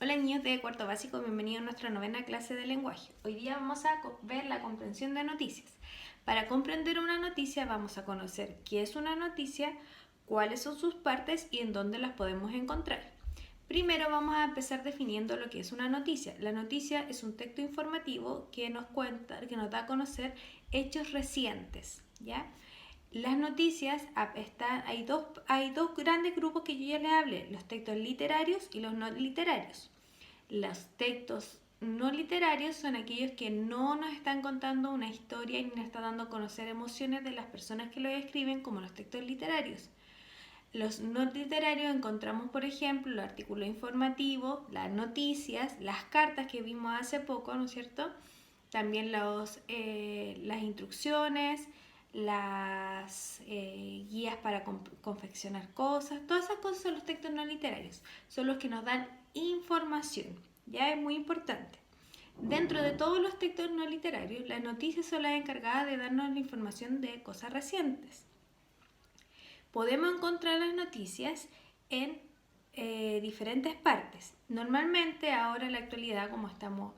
Hola niños de cuarto básico, bienvenidos a nuestra novena clase de lenguaje. Hoy día vamos a ver la comprensión de noticias. Para comprender una noticia vamos a conocer qué es una noticia, cuáles son sus partes y en dónde las podemos encontrar. Primero vamos a empezar definiendo lo que es una noticia. La noticia es un texto informativo que nos cuenta, que nos da a conocer hechos recientes, ¿ya? Las noticias hay dos grandes grupos que yo ya les hablé, los textos literarios y los no literarios. Los textos no literarios son aquellos que no nos están contando una historia y nos están dando a conocer emociones de las personas que lo escriben, como los textos literarios. Los no literarios encontramos, por ejemplo, los artículos informativos, las noticias, las cartas que vimos hace poco, ¿no es cierto? También las instrucciones, las guías para confeccionar cosas. Todas esas cosas son los textos no literarios. Son los que nos dan información. Ya es muy importante. Dentro de todos los textos no literarios, las noticias son las encargadas de darnos la información de cosas recientes. Podemos encontrar las noticias en diferentes partes. Normalmente, ahora en la actualidad, como estamos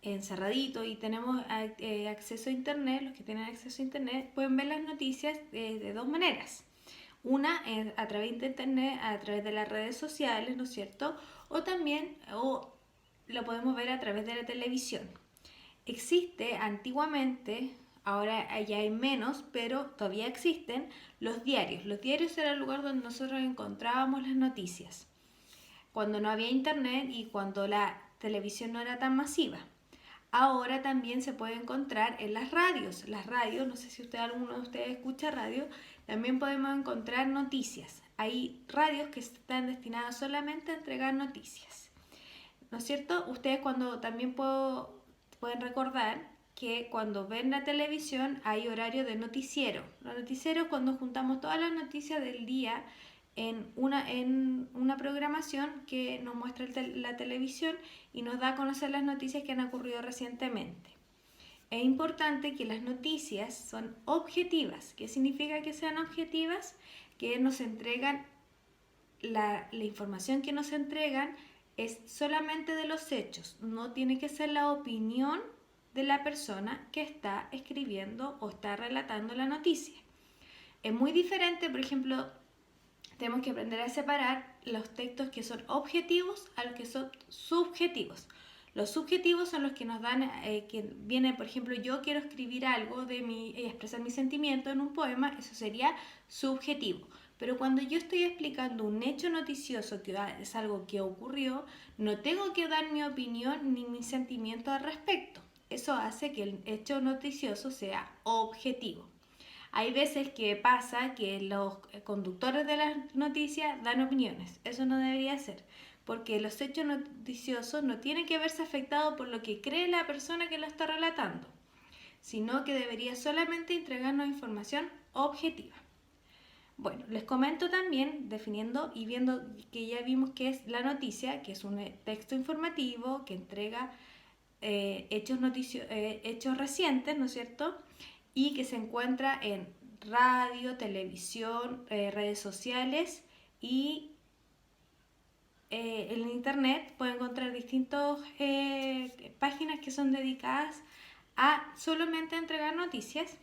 encerraditos y tenemos acceso a internet, los que tienen acceso a internet pueden ver las noticias de dos maneras. Una es a través de internet, a través de las redes sociales, ¿no es cierto? O también lo podemos ver a través de la televisión. Existe antiguamente, ahora ya hay menos, pero todavía existen los diarios. Los diarios era el lugar donde nosotros encontrábamos las noticias, cuando no había internet y cuando la televisión no era tan masiva. Ahora también se puede encontrar en las radios. Las radios, no sé si alguno de ustedes escucha radio, también podemos encontrar noticias. Hay radios que están destinadas solamente a entregar noticias. ¿No es cierto? Ustedes también pueden recordar que cuando ven la televisión hay horario de noticiero. Los noticieros cuando juntamos todas las noticias del día en una programación que nos muestra la televisión y nos da a conocer las noticias que han ocurrido recientemente. Es importante que las noticias son objetivas. ¿Qué significa que sean objetivas? Que nos entregan la información que nos entregan es solamente de los hechos, no tiene que ser la opinión de la persona que está escribiendo o está relatando la noticia. Es muy diferente, por ejemplo, tenemos que aprender a separar los textos que son objetivos a los que son subjetivos. Los subjetivos son los que nos dan, que viene, por ejemplo, yo quiero escribir algo expresar mi sentimiento en un poema, eso sería subjetivo. Pero cuando yo estoy explicando un hecho noticioso, que es algo que ocurrió, no tengo que dar mi opinión ni mi sentimiento al respecto. Eso hace que el hecho noticioso sea objetivo. Hay veces que pasa que los conductores de las noticias dan opiniones. Eso no debería ser, porque los hechos noticiosos no tienen que verse afectados por lo que cree la persona que lo está relatando, sino que debería solamente entregarnos información objetiva. Bueno, les comento también, definiendo y viendo que ya vimos que es la noticia, que es un texto informativo que entrega hechos recientes, ¿no es cierto? Y que se encuentra en radio, televisión, redes sociales y en internet. Pueden encontrar distintas páginas que son dedicadas a solamente entregar noticias.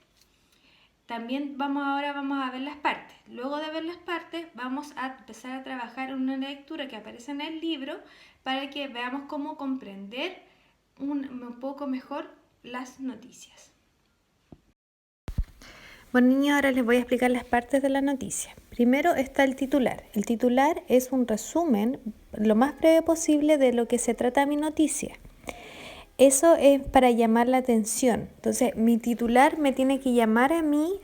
También ahora vamos a ver las partes. Luego de ver las partes vamos a empezar a trabajar en una lectura que aparece en el libro para que veamos cómo comprender un poco mejor las noticias. Bueno niños, ahora les voy a explicar las partes de la noticia. Primero está el titular. El titular es un resumen lo más breve posible de lo que se trata mi noticia. Eso es para llamar la atención. Entonces, mi titular me tiene que llamar a mí.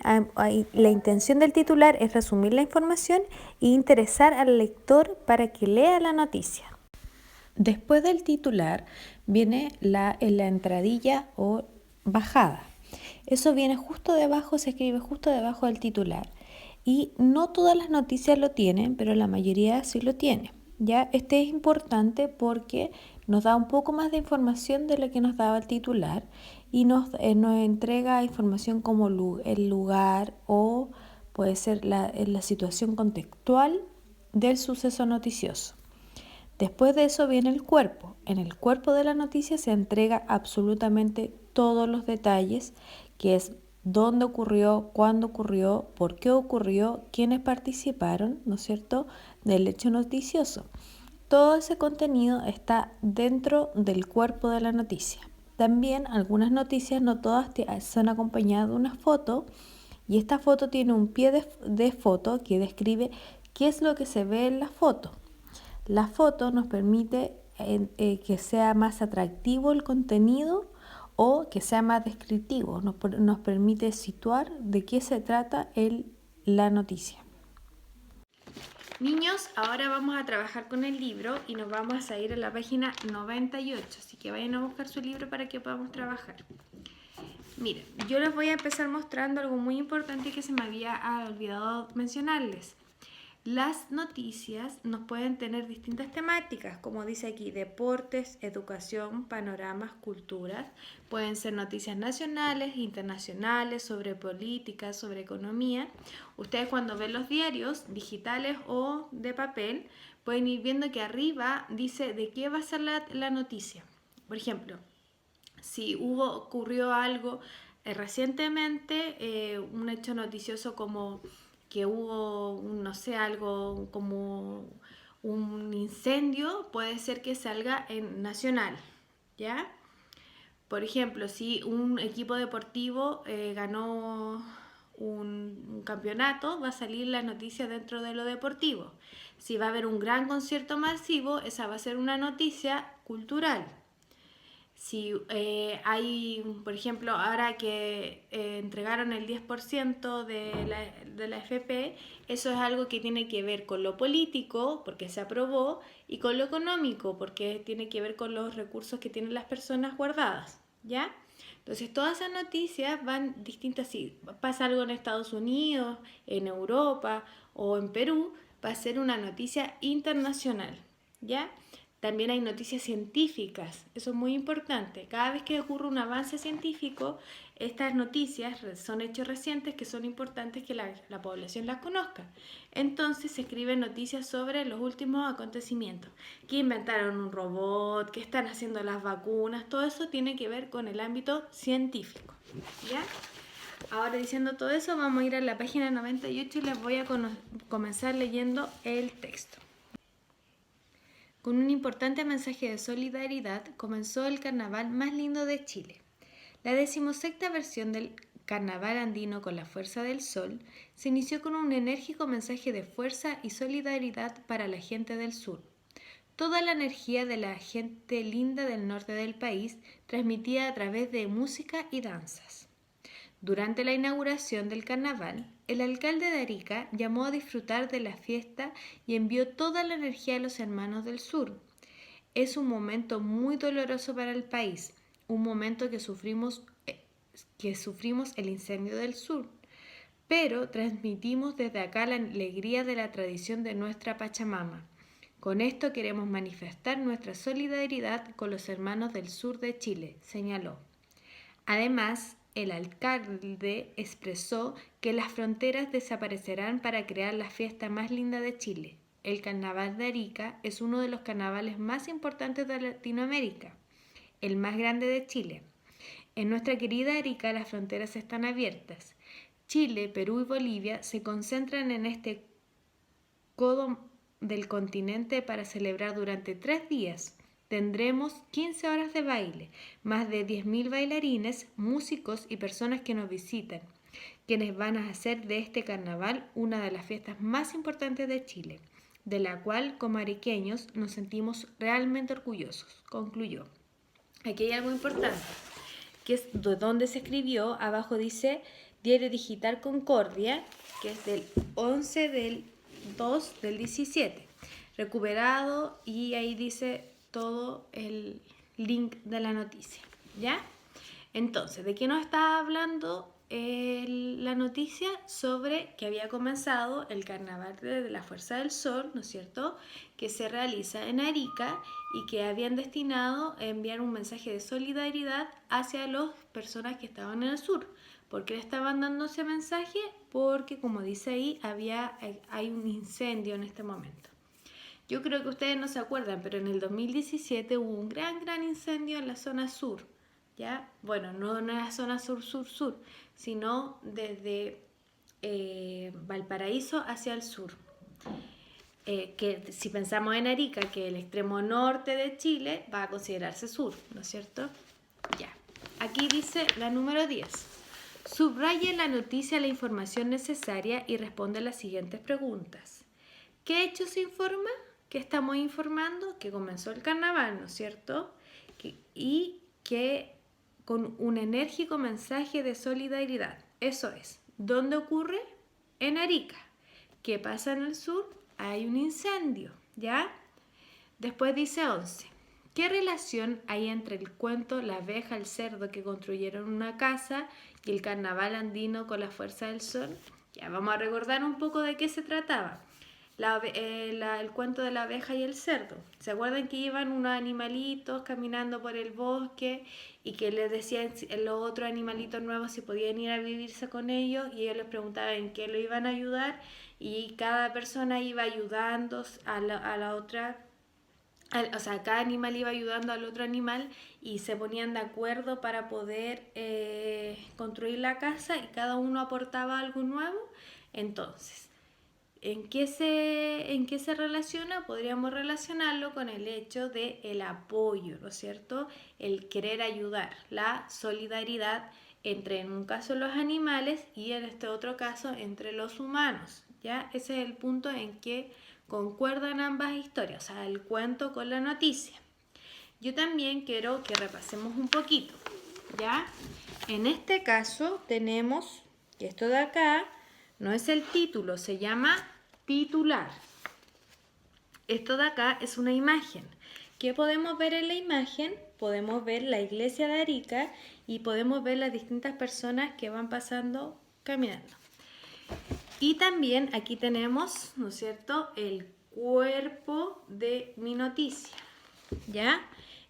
La intención del titular es resumir la información e interesar al lector para que lea la noticia. Después del titular viene la entradilla o bajada. Eso viene justo debajo, se escribe justo debajo del titular. Y no todas las noticias lo tienen, pero la mayoría sí lo tiene. ¿Ya? Este es importante porque nos da un poco más de información de lo que nos daba el titular y nos entrega información como el lugar o puede ser la situación contextual del suceso noticioso. Después de eso viene el cuerpo. En el cuerpo de la noticia se entrega absolutamente todos los detalles, que es dónde ocurrió, cuándo ocurrió, por qué ocurrió, quiénes participaron, ¿no es cierto?, del hecho noticioso. Todo ese contenido está dentro del cuerpo de la noticia. También algunas noticias, no todas, son acompañadas de una foto, y esta foto tiene un pie de foto que describe qué es lo que se ve en la foto. La foto nos permite que sea más atractivo el contenido o que sea más descriptivo. Nos permite situar de qué se trata la noticia. Niños, ahora vamos a trabajar con el libro y nos vamos a ir a la página 98, así que vayan a buscar su libro para que podamos trabajar. Miren, yo les voy a empezar mostrando algo muy importante que se me había olvidado mencionarles. Las noticias nos pueden tener distintas temáticas, como dice aquí, deportes, educación, panoramas, culturas. Pueden ser noticias nacionales, internacionales, sobre política, sobre economía. Ustedes cuando ven los diarios digitales o de papel, pueden ir viendo que arriba dice de qué va a ser la noticia. Por ejemplo, si ocurrió algo recientemente, un hecho noticioso como que hubo, no sé, algo como un incendio, puede ser que salga en Nacional, ¿ya? Por ejemplo, si un equipo deportivo ganó un campeonato, va a salir la noticia dentro de lo deportivo. Si va a haber un gran concierto masivo, esa va a ser una noticia cultural. Si hay, por ejemplo, ahora que entregaron el 10% de la FP, eso es algo que tiene que ver con lo político, porque se aprobó, y con lo económico, porque tiene que ver con los recursos que tienen las personas guardadas, ¿ya? Entonces, todas esas noticias van distintas. Si pasa algo en Estados Unidos, en Europa o en Perú, va a ser una noticia internacional, ¿ya? También hay noticias científicas, eso es muy importante. Cada vez que ocurre un avance científico, estas noticias son hechos recientes que son importantes que la población las conozca. Entonces se escriben noticias sobre los últimos acontecimientos. Que inventaron un robot, que están haciendo las vacunas, todo eso tiene que ver con el ámbito científico, ¿ya? Ahora, diciendo todo eso, vamos a ir a la página 98 y les voy a comenzar leyendo el texto. Con un importante mensaje de solidaridad comenzó el carnaval más lindo de Chile. La 16ª versión del Carnaval Andino con la Fuerza del Sol se inició con un enérgico mensaje de fuerza y solidaridad para la gente del sur. Toda la energía de la gente linda del norte del país transmitida a través de música y danzas. Durante la inauguración del carnaval, el alcalde de Arica llamó a disfrutar de la fiesta y envió toda la energía a los hermanos del sur. Es un momento muy doloroso para el país, un momento que sufrimos el incendio del sur, pero transmitimos desde acá la alegría de la tradición de nuestra Pachamama. Con esto queremos manifestar nuestra solidaridad con los hermanos del sur de Chile, señaló. Además, el alcalde expresó que las fronteras desaparecerán para crear la fiesta más linda de Chile. El Carnaval de Arica es uno de los carnavales más importantes de Latinoamérica, el más grande de Chile. En nuestra querida Arica las fronteras están abiertas. Chile, Perú y Bolivia se concentran en este codo del continente para celebrar durante 3 días. Tendremos 15 horas de baile, más de 10.000 bailarines, músicos y personas que nos visitan, quienes van a hacer de este carnaval una de las fiestas más importantes de Chile, de la cual como ariqueños nos sentimos realmente orgullosos, concluyó. Aquí hay algo importante, que es de dónde se escribió. Abajo dice Diario Digital Concordia, que es del 11 del 2 del 17, recuperado, y ahí dice todo el link de la noticia, ¿ya? Entonces, ¿de qué nos está hablando la noticia? Sobre que había comenzado el Carnaval de la Fuerza del Sol, ¿no es cierto?, que se realiza en Arica y que habían destinado a enviar un mensaje de solidaridad hacia las personas que estaban en el sur. ¿Por qué le estaban dando ese mensaje? Porque, como dice ahí, hay un incendio en este momento. Yo creo que ustedes no se acuerdan, pero en el 2017 hubo un gran incendio en la zona sur, ¿ya? Bueno, no en la zona sur, sino desde Valparaíso hacia el sur. Que si pensamos en Arica, que el extremo norte de Chile va a considerarse sur, ¿no es cierto? Ya. Aquí dice la número 10. Subraye la noticia la información necesaria y responde las siguientes preguntas. ¿Qué hecho se informa? ¿Qué estamos informando? Que comenzó el carnaval, ¿no es cierto? Y que con un enérgico mensaje de solidaridad. Eso es. ¿Dónde ocurre? En Arica. ¿Qué pasa en el sur? Hay un incendio, ¿ya? Después dice 11. ¿Qué relación hay entre el cuento La abeja, el cerdo que construyeron una casa y el carnaval andino con la fuerza del sol? Ya, vamos a recordar un poco de qué se trataba. El cuento de la abeja y el cerdo. ¿Se acuerdan que iban unos animalitos caminando por el bosque y que les decían los otros animalitos nuevos si podían ir a vivirse con ellos y ellos les preguntaban en qué lo iban a ayudar y cada persona iba ayudando a la otra, o sea, cada animal iba ayudando al otro animal y se ponían de acuerdo para poder construir la casa y cada uno aportaba algo nuevo. Entonces, ¿en qué se relaciona? Podríamos relacionarlo con el hecho de el apoyo, ¿no es cierto? El querer ayudar, la solidaridad entre, en un caso, los animales y en este otro caso, entre los humanos, ¿ya? Ese es el punto en que concuerdan ambas historias, o sea, el cuento con la noticia. Yo también quiero que repasemos un poquito, ¿ya? En este caso tenemos que esto de acá no es el título, se llama titular. Esto de acá es una imagen. ¿Qué podemos ver en la imagen? Podemos ver la iglesia de Arica y podemos ver las distintas personas que van pasando caminando. Y también aquí tenemos, ¿no es cierto?, el cuerpo de mi noticia, ¿ya?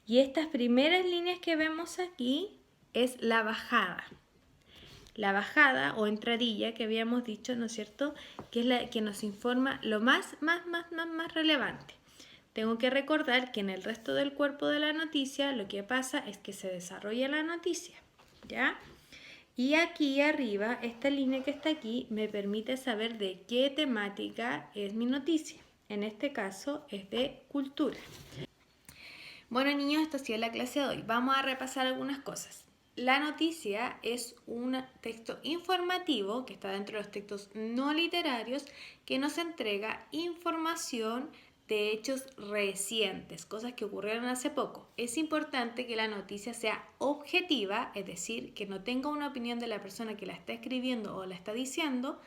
Y estas primeras líneas que vemos aquí es la bajada. La bajada o entradilla que habíamos dicho, ¿no es cierto?, que es la que nos informa lo más relevante. Tengo que recordar que en el resto del cuerpo de la noticia lo que pasa es que se desarrolla la noticia, ¿ya? Y aquí arriba, esta línea que está aquí me permite saber de qué temática es mi noticia. En este caso es de cultura. Bueno, niños, esto ha sido la clase de hoy. Vamos a repasar algunas cosas. La noticia es un texto informativo que está dentro de los textos no literarios que nos entrega información de hechos recientes, cosas que ocurrieron hace poco. Es importante que la noticia sea objetiva, es decir, que no tenga una opinión de la persona que la está escribiendo o la está diciendo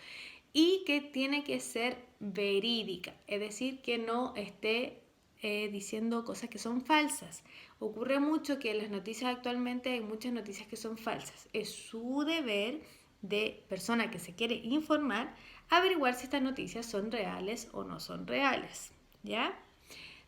y que tiene que ser verídica, es decir, que no esté diciendo cosas que son falsas. Ocurre mucho que en las noticias actualmente hay muchas noticias que son falsas. Es su deber de persona que se quiere informar averiguar si estas noticias son reales o no son reales, ¿ya?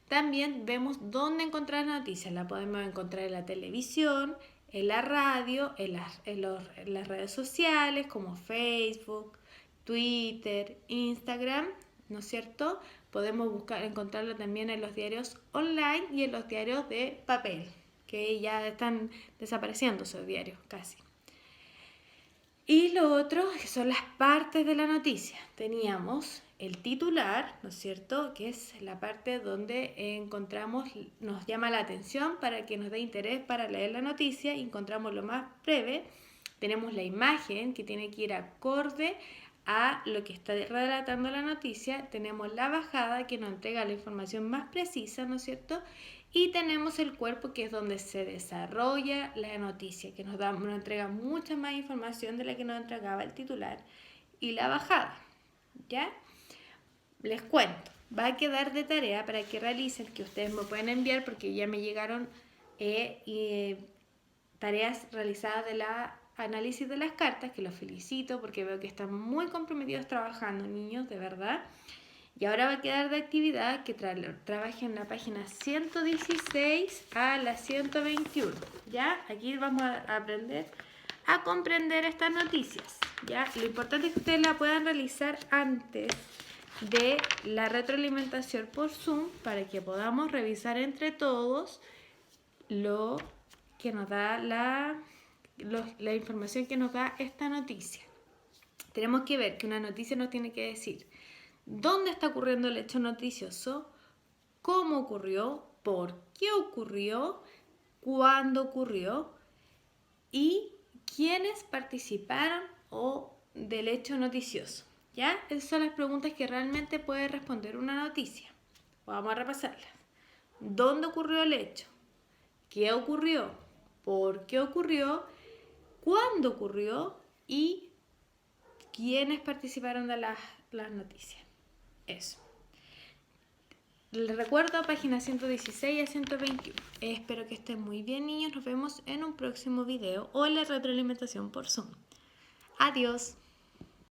También vemos dónde encontrar las noticias. La podemos encontrar en la televisión, en la radio, en las redes sociales como Facebook, Twitter, Instagram, ¿no es cierto? Podemos encontrarlo también en los diarios online y en los diarios de papel, que ya están desapareciendo esos diarios casi. Y lo otro que son las partes de la noticia. Teníamos el titular, ¿no es cierto?, que es la parte donde nos llama la atención para que nos dé interés para leer la noticia y encontramos lo más breve. Tenemos la imagen que tiene que ir acorde a lo que está relatando la noticia. Tenemos la bajada que nos entrega la información más precisa, ¿no es cierto?, y tenemos el cuerpo que es donde se desarrolla la noticia, que nos entrega mucha más información de la que nos entregaba el titular y la bajada, ¿ya? Les cuento, va a quedar de tarea para que realicen, que ustedes me pueden enviar porque ya me llegaron tareas realizadas de la análisis de las cartas, que los felicito porque veo que están muy comprometidos trabajando, niños, de verdad. Y ahora va a quedar de actividad que trabajen en la página 116 a la 121, ¿ya? Aquí vamos a aprender a comprender estas noticias, ¿ya? Lo importante es que ustedes la puedan realizar antes de la retroalimentación por Zoom para que podamos revisar entre todos lo que nos da la información que nos da esta noticia. Tenemos que ver que una noticia nos tiene que decir dónde está ocurriendo el hecho noticioso, cómo ocurrió, por qué ocurrió, cuándo ocurrió y quiénes participaron del hecho noticioso. ¿Ya? Esas son las preguntas que realmente puede responder una noticia. Vamos a repasarlas. ¿Dónde ocurrió el hecho? ¿Qué ocurrió? ¿Por qué ocurrió? ¿Cuándo ocurrió? Y quiénes participaron de las noticias. Eso. Les recuerdo páginas 116 a 121. Espero que estén muy bien, niños. Nos vemos en un próximo video o en la retroalimentación por Zoom. Adiós.